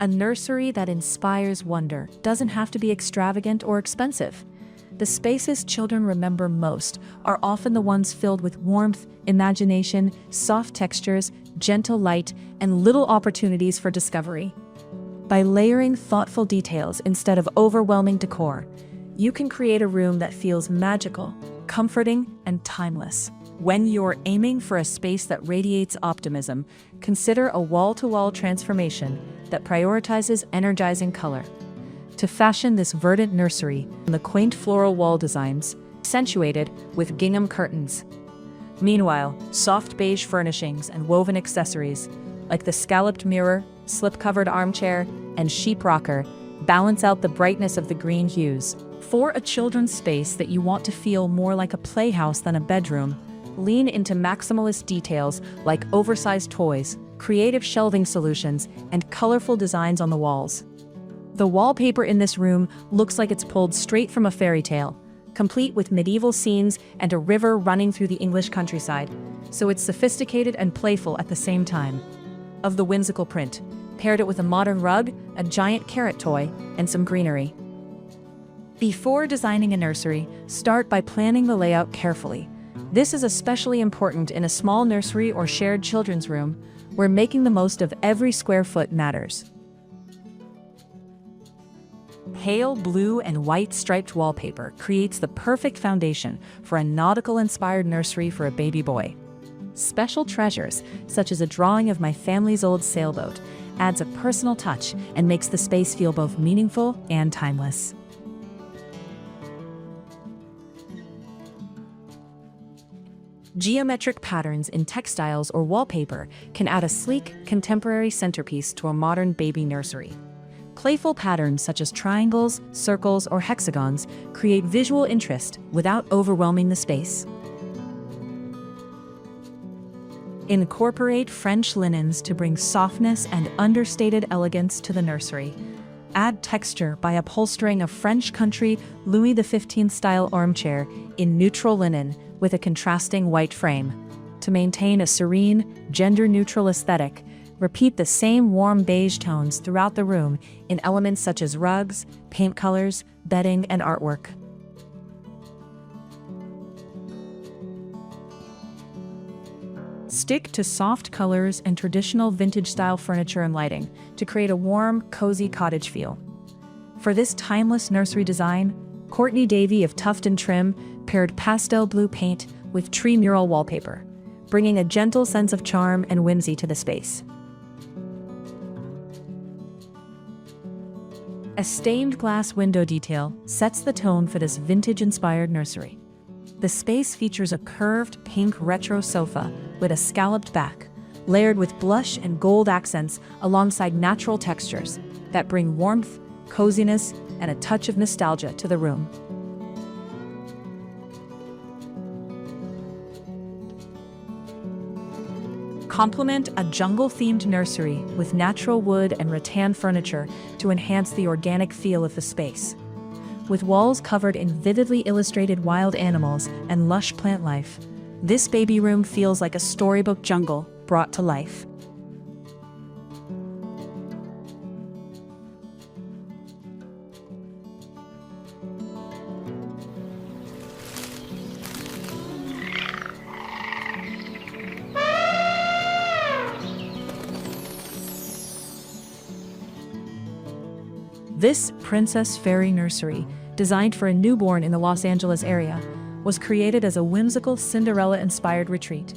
A nursery that inspires wonder doesn't have to be extravagant or expensive. The spaces children remember most are often the ones filled with warmth, imagination, soft textures, gentle light, and little opportunities for discovery. By layering thoughtful details instead of overwhelming decor, you can create a room that feels magical, comforting, and timeless. When you're aiming for a space that radiates optimism, consider a wall-to-wall transformation that prioritizes energizing color. To fashion this verdant nursery, the quaint floral wall designs, accentuated with gingham curtains. Meanwhile, soft beige furnishings and woven accessories, like the scalloped mirror, slip-covered armchair, and sheep rocker, balance out the brightness of the green hues. For a children's space that you want to feel more like a playhouse than a bedroom, lean into maximalist details like oversized toys, creative shelving solutions, and colorful designs on the walls. The wallpaper in this room looks like it's pulled straight from a fairy tale, complete with medieval scenes and a river running through the English countryside, so it's sophisticated and playful at the same time. Of the whimsical print, paired it with a modern rug, a giant carrot toy, and some greenery. Before designing a nursery, start by planning the layout carefully. This is especially important in a small nursery or shared children's room, where making the most of every square foot matters. Pale blue and white striped wallpaper creates the perfect foundation for a nautical-inspired nursery for a baby boy. Special treasures, such as a drawing of my family's old sailboat, adds a personal touch and makes the space feel both meaningful and timeless. Geometric patterns in textiles or wallpaper can add a sleek, contemporary centerpiece to a modern baby nursery. Playful patterns such as triangles, circles, or hexagons create visual interest without overwhelming the space. Incorporate French linens to bring softness and understated elegance to the nursery. Add texture by upholstering a French country Louis XV style armchair in neutral linen with a contrasting white frame. To maintain a serene, gender-neutral aesthetic, repeat the same warm beige tones throughout the room in elements such as rugs, paint colors, bedding, and artwork. Stick to soft colors and traditional vintage-style furniture and lighting to create a warm, cozy cottage feel. For this timeless nursery design, Courtney Davy of Tuft & Trim paired pastel blue paint with tree mural wallpaper, bringing a gentle sense of charm and whimsy to the space. A stained glass window detail sets the tone for this vintage-inspired nursery. The space features a curved pink retro sofa with a scalloped back, layered with blush and gold accents alongside natural textures that bring warmth, coziness, and a touch of nostalgia to the room. Complement a jungle-themed nursery with natural wood and rattan furniture to enhance the organic feel of the space. With walls covered in vividly illustrated wild animals and lush plant life, this baby room feels like a storybook jungle brought to life. This Princess Fairy Nursery, designed for a newborn in the Los Angeles area, was created as a whimsical Cinderella-inspired retreat.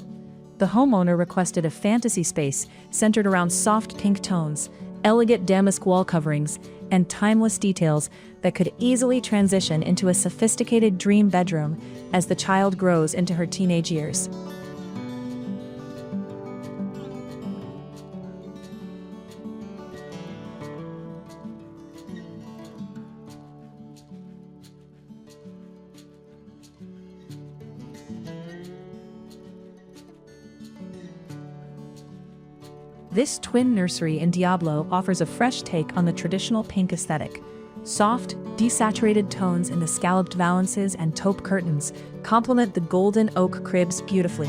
The homeowner requested a fantasy space centered around soft pink tones, elegant damask wall coverings, and timeless details that could easily transition into a sophisticated dream bedroom as the child grows into her teenage years. This twin nursery in Diablo offers a fresh take on the traditional pink aesthetic. Soft, desaturated tones in the scalloped valances and taupe curtains complement the golden oak cribs beautifully,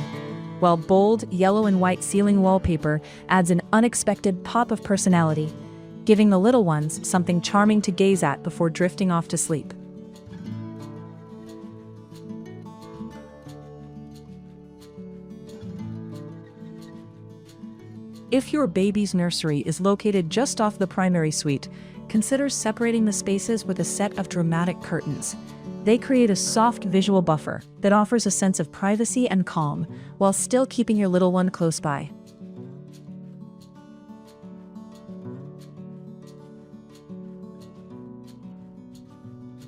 while bold, yellow and white ceiling wallpaper adds an unexpected pop of personality. giving the little ones something charming to gaze at before drifting off to sleep. If your baby's nursery is located just off the primary suite, consider separating the spaces with a set of dramatic curtains. They create a soft visual buffer that offers a sense of privacy and calm, while still keeping your little one close by.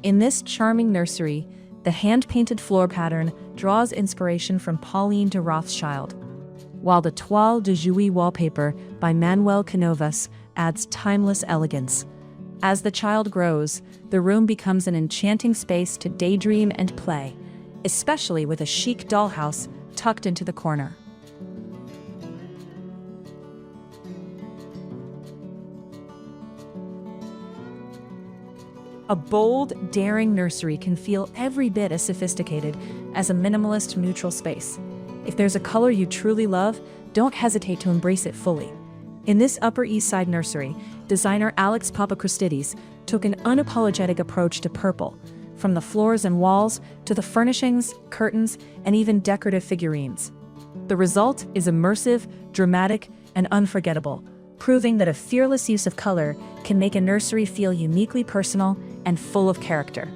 In this charming nursery, the hand-painted floor pattern draws inspiration from Pauline de Rothschild, while the Toile de Jouy wallpaper by Manuel Canovas adds timeless elegance. As the child grows, the room becomes an enchanting space to daydream and play, especially with a chic dollhouse tucked into the corner. A bold, daring nursery can feel every bit as sophisticated as a minimalist, neutral space. If there's a color you truly love, don't hesitate to embrace it fully. In this Upper East Side nursery, designer Alex Papachristidis took an unapologetic approach to purple, from the floors and walls to the furnishings, curtains, and even decorative figurines. The result is immersive, dramatic, and unforgettable, proving that a fearless use of color can make a nursery feel uniquely personal and full of character.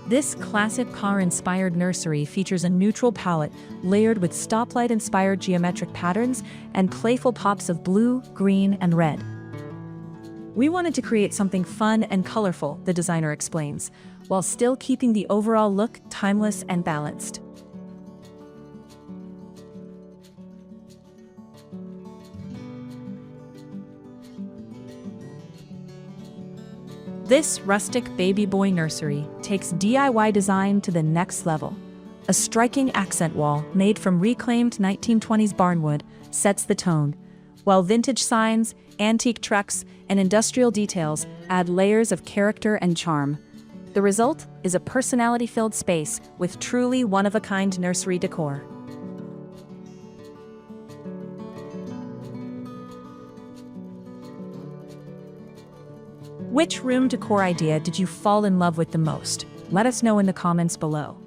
This classic car-inspired nursery features a neutral palette layered with stoplight-inspired geometric patterns and playful pops of blue, green, and red. We wanted to create something fun and colorful, the designer explains, while still keeping the overall look timeless and balanced. This rustic baby boy nursery takes DIY design to the next level. A striking accent wall made from reclaimed 1920s barnwood sets the tone, while vintage signs, antique trucks, and industrial details add layers of character and charm. The result is a personality-filled space with truly one-of-a-kind nursery decor. Which room decor idea did you fall in love with the most? Let us know in the comments below.